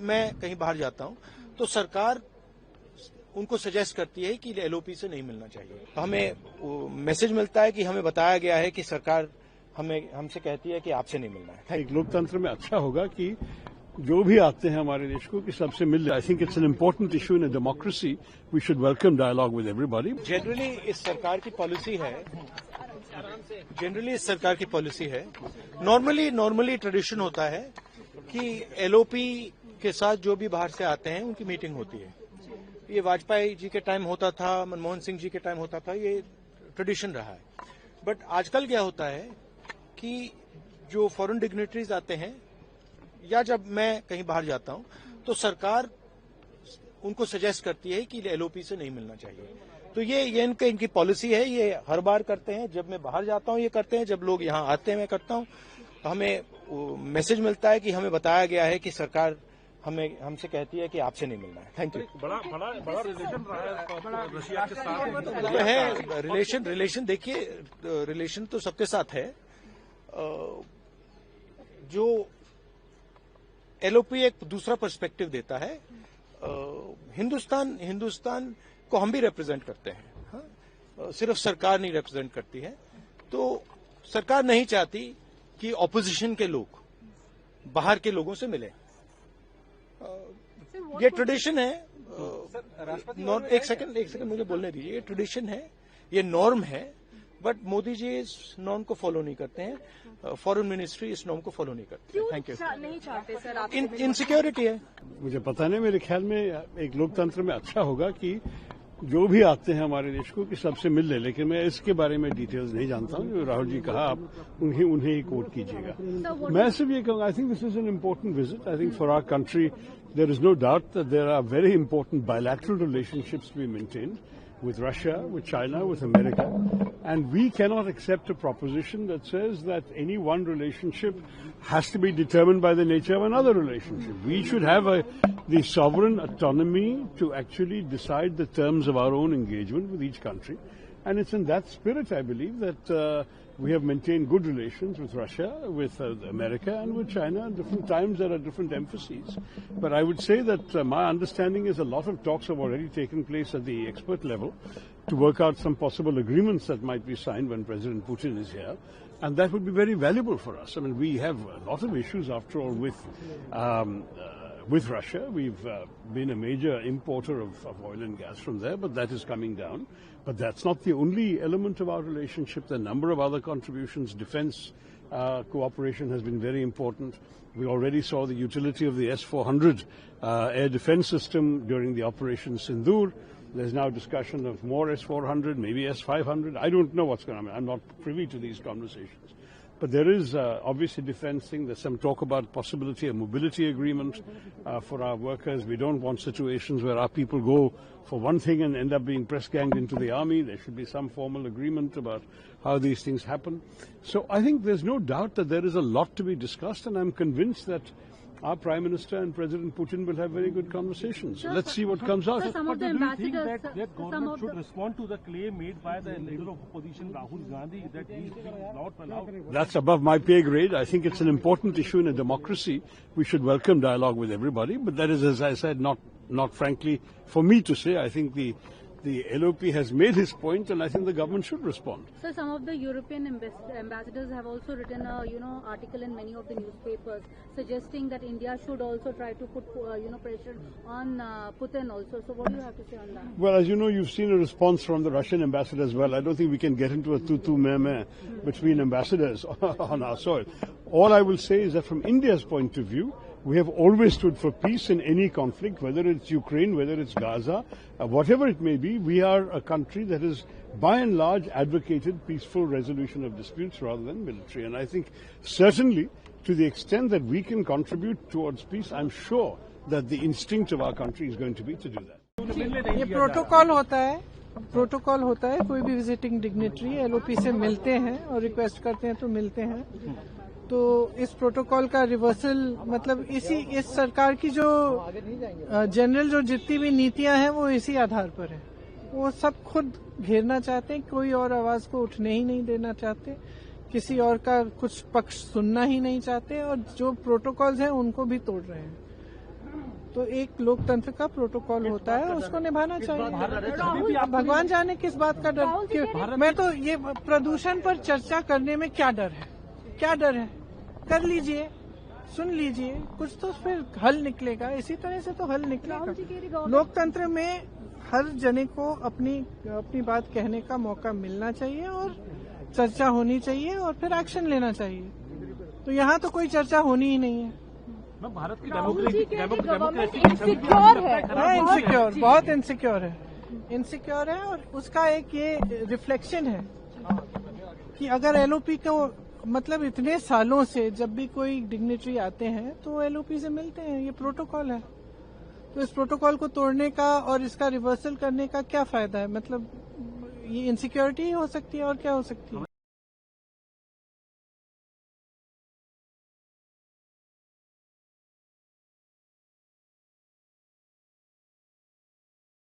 मैं कहीं बाहर जाता हूं तो सरकार उनको सजेस्ट करती है कि एलओपी से नहीं मिलना चाहिए। हमें मैसेज मिलता है कि हमें बताया गया है कि सरकार हमसे कहती है कि आपसे नहीं मिलना है। एक लोकतंत्र में अच्छा होगा कि जो भी आते हैं हमारे देश को कि सबसे मिल जाए। I think it's an important issue in a democracy. We should welcome dialogue with everybody. Generally इस सरकार की पॉलिसी है नॉर्मली ट्रेडिशन होता है कि एलओपी के साथ जो भी बाहर से आते हैं उनकी मीटिंग होती है। ये वाजपेयी जी के टाइम होता था, मनमोहन सिंह जी के टाइम होता था, ये ट्रेडिशन रहा है। बट आजकल क्या होता है कि जो फॉरेन डिग्नेटरीज आते हैं या जब मैं कहीं बाहर जाता हूं तो सरकार उनको सजेस्ट करती है कि एलओपी से नहीं मिलना चाहिए। तो ये इनकी पॉलिसी है। ये हर बार करते हैं, जब मैं बाहर जाता हूं ये करते हैं, जब लोग यहां आते हैं मैं करता हूं। हमें मैसेज मिलता है कि हमें बताया गया है कि सरकार हमसे कहती है कि आपसे नहीं मिलना है। Thank you. बड़ा रिलेशन रहा है रशिया के साथ है। रिलेशन देखिए, रिलेशन तो सबके साथ है। जो एलओपी एक दूसरा पर्सपेक्टिव देता है। हिंदुस्तान को हम भी रिप्रेजेंट करते हैं। हाँ? सिर्फ सरकार नहीं रिप्रेजेंट करती है। तो सरकार नहीं चाहती कि ऑपोजिशन के लोग बाहर के लोगों से मिले। ये ट्रेडिशन है। एक सेकंड मुझे बोलने दीजिए। ये ट्रेडिशन है, ये नॉर्म है। बट मोदी जी इस नॉर्म को फॉलो नहीं करते हैं। फॉरेन मिनिस्ट्री इस नॉर्म को फॉलो नहीं करती है। Thank you. नहीं चाहते सर आप? इनसिक्योरिटी है। मुझे पता नहीं, मेरे ख्याल में एक लोकतंत्र में अच्छा होगा कि जो भी आते हैं हमारे देश को कि सबसे मिल ले। लेकिन मैं इसके बारे में डिटेल्स नहीं जानता हूं। जो राहुल जी कहा आप उन्हें ही कोट कीजिएगा। मैं सिर्फ ये कहूंगा, I think this is an important visit. I think for our country there is no doubt that there are very important bilateral relationships to be maintained with Russia, with China, with America. And we cannot accept a proposition that says that any one relationship has to be determined by the nature of another relationship. We should have the sovereign autonomy to actually decide the terms of our own engagement with each country. And it's in that spirit, I believe, that we have maintained good relations with Russia, with America, and with China. At different times, there are different emphases. But I would say that my understanding is a lot of talks have already taken place at the expert level to work out some possible agreements that might be signed when President Putin is here. And that would be very valuable for us. I mean, we have a lot of issues, after all, with Russia. We've been a major importer of oil and gas from there, but that is coming down. But that's not the only element of our relationship. There are a number of other contributions. Defense cooperation has been very important. We already saw the utility of the S-400 air defense system during the Operation Sindoor. There's now discussion of more S-400, maybe S-500. I don't know what's going on. I'm not privy to these conversations. But there is obviously defense thing. There's some talk about possibility of mobility agreement for our workers. We don't want situations where our people go for one thing and end up being press ganged into the army. There should be some formal agreement about how these things happen. So I think there's no doubt that there is a lot to be discussed, and I'm convinced that our Prime Minister and President Putin will have very good conversations. So let's see what comes out. Some of the ambassadors, that government should respond to the claim made by the leader of opposition, Rahul Gandhi, that he is not allowed? That's above my pay grade. I think it's an important issue in a democracy. We should welcome dialogue with everybody. But that is, as I said, not frankly for me to say. I think the LOP has made his point, and I think the government should respond. So some of the European ambassadors have also written a article in many of the newspapers suggesting that India should also try to put pressure on Putin also. So what do you have to say on that? Well, as you know, you've seen a response from the Russian ambassador as well. I don't think we can get into a tu-tu meh-meh between ambassadors on our soil. All I will say is that from India's point of view, we have always stood for peace in any conflict, whether it's Ukraine, whether it's Gaza, whatever it may be. We are a country that has, by and large, advocated peaceful resolution of disputes rather than military. And I think certainly, to the extent that we can contribute towards peace, I'm sure that the instinct of our country is going to be to do that. ये protocol होता है कोई भी visiting dignitary LOP से मिलते हैं और request करते हैं तो मिलते हैं। तो इस प्रोटोकॉल का रिवर्सल मतलब इस सरकार की जो जनरल जो जितनी भी नीतियां हैं वो इसी आधार पर है। वो सब खुद घेरना चाहते हैं, कोई और आवाज को उठने ही नहीं देना चाहते, किसी और का कुछ पक्ष सुनना ही नहीं चाहते और जो प्रोटोकॉल्स हैं उनको भी तोड़ रहे हैं। तो एक लोकतंत्र का प्रोटोकॉल होता है, उसको निभाना चाहिए। भगवान जाने किस बात का डर। मैं तो ये प्रदूषण पर चर्चा करने में क्या डर है, क्या डर है? कर लीजिए, सुन लीजिए, कुछ तो फिर हल निकलेगा। इसी तरह से तो हल निकलेगा। लोकतंत्र में हर जने को अपनी बात कहने का मौका मिलना चाहिए और चर्चा होनी चाहिए और फिर एक्शन लेना चाहिए। तो यहाँ तो कोई चर्चा होनी ही नहीं है। भारत की इनसिक्योर, बहुत इनसिक्योर है और उसका एक ये रिफ्लेक्शन है कि अगर एलओपी को मतलब इतने सालों से जब भी कोई डिग्निटरी आते हैं तो एलओपी से मिलते हैं, ये प्रोटोकॉल है। तो इस प्रोटोकॉल को तोड़ने का और इसका रिवर्सल करने का क्या फायदा है? मतलब ये इनसिक्योरिटी हो सकती है और क्या हो सकती है?